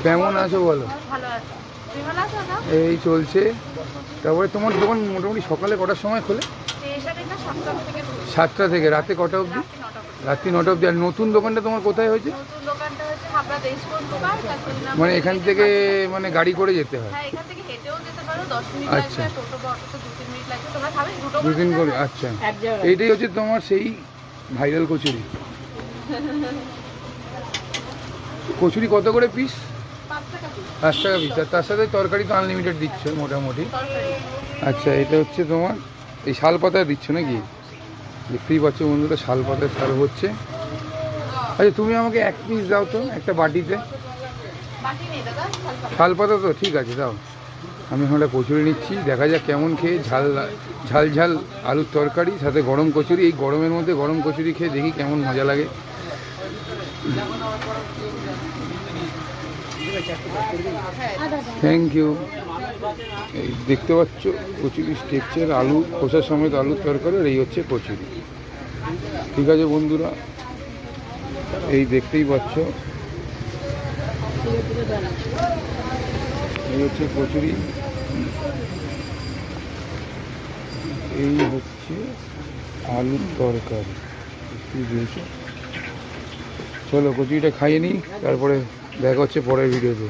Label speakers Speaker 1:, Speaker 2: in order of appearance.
Speaker 1: কেমন আছো বলো? এই চলছে। তারপরে তোমার দোকান মোটামুটি সকালে কটার সময় খোলে? 7টা থেকে রাতে কটা অবধি? রাত্রি 9টা অবধি। আর নতুন দোকানটা তোমার কোথায় হয়েছে? মানে এখান থেকে মানে গাড়ি করে যেতে হয়? আচ্ছা, 2-3 করে। আচ্ছা, এইটাই হচ্ছে তোমার সেই ভাইরাল কচুরি। কচুরি কত করে পিস? 5 টাকা পিস। আর তার সাথে তরকারি তো আনলিমিটেড দিচ্ছ মোটামুটি। আচ্ছা, এটা হচ্ছে তোমার এই শাল পাতায় দিচ্ছ নাকি? দেখতেই পাচ্ছ বন্ধুরা, শাল পাতায় সার্ভ হচ্ছে। আচ্ছা, তুমি আমাকে 1 পিস দাও তো একটা বাটিতে। শাল পাতা তো ঠিক আছে, দাও। আমি এখন একটা কচুরি নিচ্ছি, দেখা যাক কেমন খেয়ে। ঝাল ঝাল ঝাল আলুর তরকারি সাথে গরম কচুরি। এই গরমের মধ্যে গরম কচুরি খেয়ে দেখি কেমন মজা লাগে। Thank you. এই দেখতে পাচ্ছ কচুরি স্ট্রাকচার, আলু খোসা সমেত আলুর তরকারি। আর এই হচ্ছে কচুরি। ঠিক আছে বন্ধুরা, এই দেখতেই পাচ্ছ এই হচ্ছে কচুরি, এই হচ্ছে আলুর তরকারি। চলো কচুরিটা খাইয়ে নিই, তারপরে দেখা হচ্ছে পরের ভিডিওতে।